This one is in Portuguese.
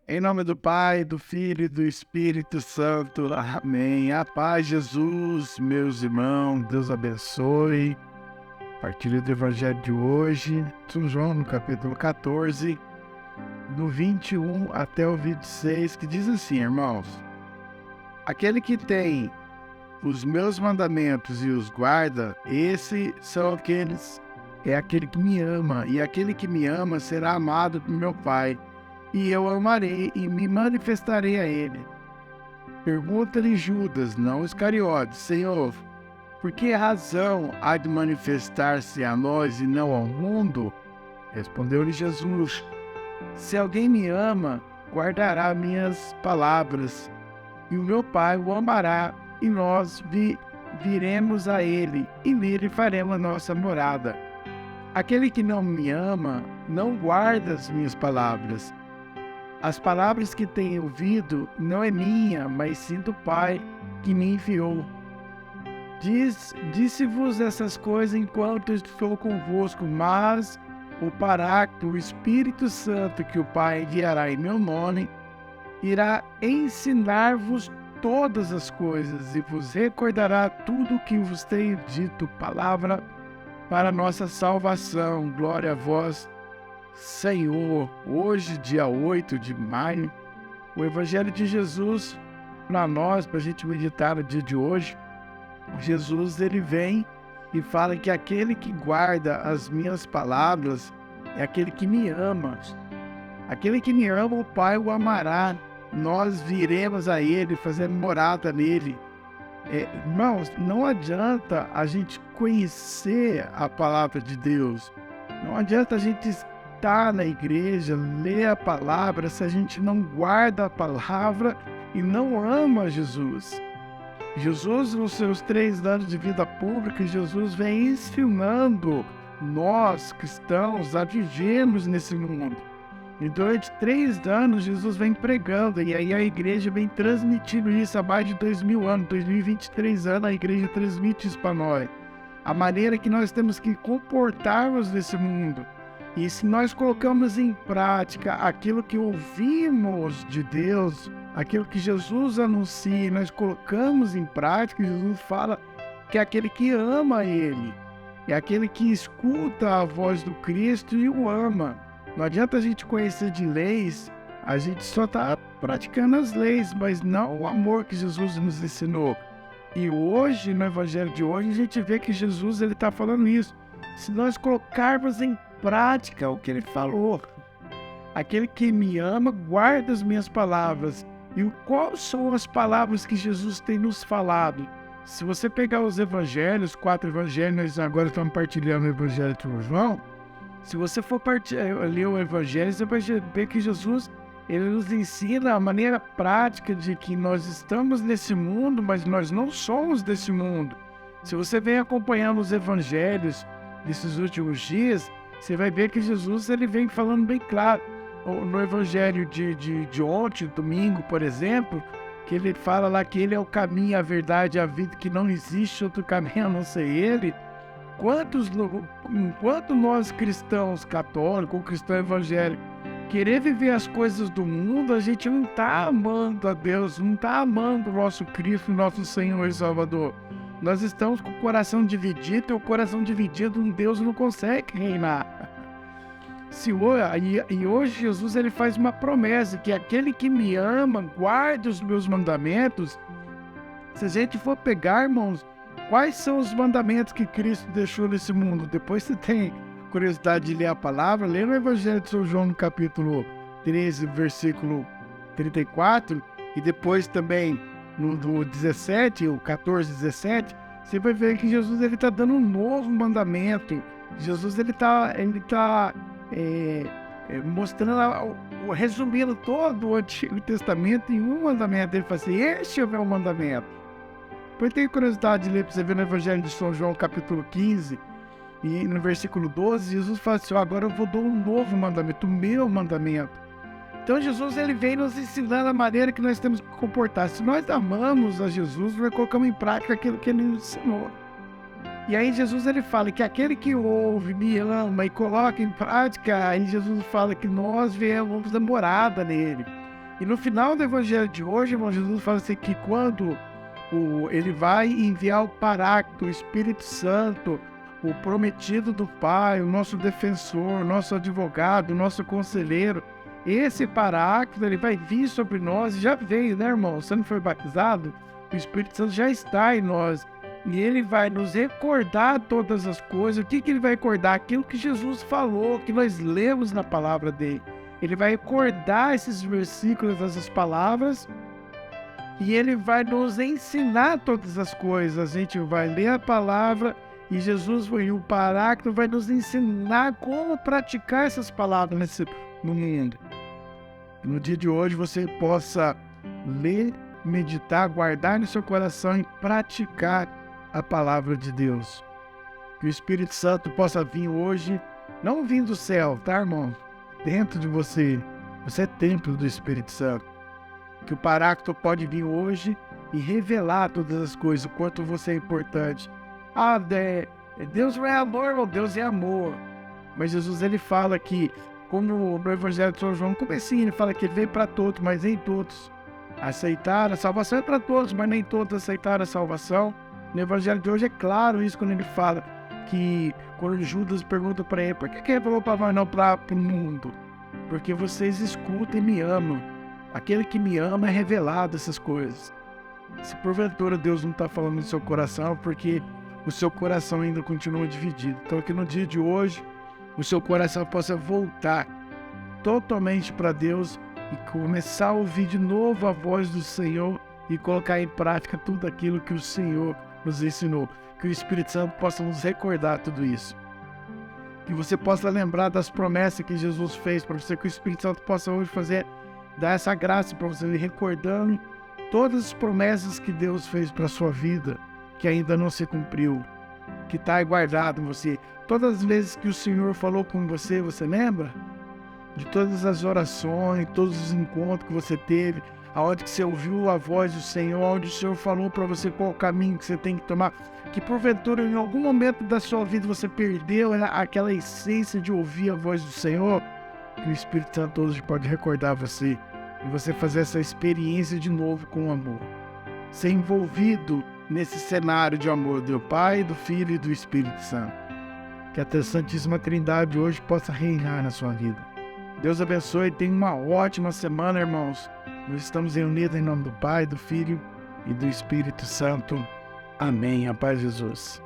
Em nome do Pai, do Filho e do Espírito Santo. Amém. A paz, Jesus, meus irmãos, Deus abençoe. Partilha do Evangelho de hoje, São João, no capítulo 14, do 21 até o 26, que diz assim, irmãos: Aquele que tem os meus mandamentos e os guarda, é aquele que me ama, e aquele que me ama será amado por meu Pai, e eu amarei e me manifestarei a ele. Pergunta-lhe Judas, não Iscariotes: Senhor, por que razão há de manifestar-se a nós e não ao mundo? Respondeu-lhe Jesus: Se alguém me ama, guardará minhas palavras, e o meu Pai o amará, e nós viremos a ele, e nele faremos a nossa morada. Aquele que não me ama, não guarda as minhas palavras. As palavras que tenho ouvido não é minha, mas sim do Pai que me enviou. Disse-vos essas coisas enquanto estou convosco, mas o Paráclito, o Espírito Santo, que o Pai enviará em meu nome, irá ensinar-vos todas as coisas e vos recordará tudo o que vos tenho dito. Palavra para nossa salvação. Glória a vós, Senhor. Hoje, dia 8 de maio, o Evangelho de Jesus para nós, para a gente meditar no dia de hoje. Jesus, ele vem e fala que aquele que guarda as minhas palavras é aquele que me ama. Aquele que me ama, o Pai o amará. Nós viremos a ele, fazer morada nele. Irmãos, não adianta a gente conhecer a palavra de Deus. Não adianta a gente estar na igreja, ler a palavra, se a gente não guarda a palavra e não ama Jesus. Jesus, nos seus 3 anos de vida pública, Jesus vem ensinando nós, cristãos, a vivermos nesse mundo. E durante 3 anos, Jesus vem pregando, e aí a igreja vem transmitindo isso há mais de 2000 anos, 2023 anos, a igreja transmite isso para nós. A maneira que nós temos que comportarmos nesse mundo. E se nós colocamos em prática aquilo que ouvimos de Deus, aquilo que Jesus anuncia, nós colocamos em prática, Jesus fala que é aquele que ama Ele, é aquele que escuta a voz do Cristo e o ama. Não adianta a gente conhecer de leis, a gente só está praticando as leis, mas não o amor que Jesus nos ensinou. E hoje, no Evangelho de hoje, a gente vê que Jesus está falando isso. Se nós colocarmos em prática o que ele falou, aquele que me ama guarda as minhas palavras. E quais são as palavras que Jesus tem nos falado? Se você pegar os evangelhos, 4 evangelhos, nós agora estamos partilhando o Evangelho de João. Se você for ler o Evangelho, você vai ver que Jesus ele nos ensina a maneira prática de que nós estamos nesse mundo, mas nós não somos desse mundo. Se você vem acompanhando os evangelhos desses últimos dias, você vai ver que Jesus ele vem falando bem claro. No evangelho de ontem, domingo, por exemplo, que ele fala lá que ele é o caminho, a verdade e a vida, que não existe outro caminho a não ser ele. Enquanto nós cristãos católicos ou cristãos evangélicos querer viver as coisas do mundo, a gente não está amando a Deus, não está amando o nosso Cristo, nosso Senhor e Salvador. Nós estamos com o coração dividido, e o coração dividido, Deus não consegue reinar. E hoje Jesus ele faz uma promessa, que aquele que me ama, guarda os meus mandamentos. Se a gente for pegar, irmãos, quais são os mandamentos que Cristo deixou nesse mundo? Depois você tem curiosidade de ler a palavra, lê no Evangelho de São João, no capítulo 13, versículo 34, e depois também no 17, o 14, 17, você vai ver que Jesus está dando um novo mandamento. Jesus ele tá mostrando, resumindo todo o Antigo Testamento em um mandamento. Ele fala assim: este é o meu mandamento. Depois tem curiosidade de ler para você ver no Evangelho de São João, capítulo 15, e no versículo 12, Jesus fala assim: agora eu vou dar um novo mandamento, o meu mandamento. Então Jesus ele vem nos ensinando a maneira que nós temos que comportar. Se nós amamos a Jesus, nós colocamos em prática aquilo que ele nos ensinou. E aí Jesus ele fala que aquele que ouve, me ama e coloca em prática, aí Jesus fala que nós viemos da morada nele. E no final do evangelho de hoje, irmão, Jesus fala assim que quando ele vai enviar o Paráclito, o Espírito Santo, o prometido do Pai, o nosso defensor, o nosso advogado, o nosso conselheiro, esse Paráclito, ele vai vir sobre nós, e já veio, né, irmão? Você não foi batizado? O Espírito Santo já está em nós. E ele vai nos recordar todas as coisas. O que ele vai recordar? Aquilo que Jesus falou, que nós lemos na palavra dele. Ele vai recordar esses versículos, essas palavras, e ele vai nos ensinar todas as coisas. A gente vai ler a palavra e Jesus e o Paráclito vai nos ensinar como praticar essas palavras no mundo. No dia de hoje você possa ler, meditar, guardar no seu coração e praticar a palavra de Deus. Que o Espírito Santo possa vir hoje, não vir do céu, tá, irmão? Dentro de você. Você é templo do Espírito Santo. Que o Paráclito pode vir hoje e revelar todas as coisas, o quanto você é importante. Deus não é amor, irmão, Deus é amor. Mas Jesus, ele fala que, como no Evangelho de São João, no comecinho, ele fala que ele veio para todos, mas nem todos aceitaram. A salvação é para todos, mas nem todos aceitaram a salvação. No Evangelho de hoje é claro isso quando ele fala que, quando Judas pergunta para ele, por que ele falou para nós não para o mundo? Porque vocês escutam e me amam. Aquele que me ama é revelado essas coisas. Se porventura Deus não está falando no seu coração, porque o seu coração ainda continua dividido. Então que no dia de hoje, o seu coração possa voltar totalmente para Deus e começar a ouvir de novo a voz do Senhor e colocar em prática tudo aquilo que o Senhor nos ensinou. Que o Espírito Santo possa nos recordar tudo isso. Que você possa lembrar das promessas que Jesus fez para você, que o Espírito Santo possa hoje dar essa graça para você, recordando todas as promessas que Deus fez para a sua vida, que ainda não se cumpriu, que está guardado em você. Todas as vezes que o Senhor falou com você, você lembra? De todas as orações, todos os encontros que você teve, aonde que você ouviu a voz do Senhor, onde o Senhor falou para você qual o caminho que você tem que tomar, que porventura em algum momento da sua vida você perdeu aquela essência de ouvir a voz do Senhor, que o Espírito Santo hoje pode recordar você e você fazer essa experiência de novo com o amor. Ser envolvido nesse cenário de amor do Pai, do Filho e do Espírito Santo. Que a Santíssima Trindade hoje possa reinar na sua vida. Deus abençoe e tenha uma ótima semana, irmãos. Nós estamos reunidos em nome do Pai, do Filho e do Espírito Santo. Amém. A paz de Jesus.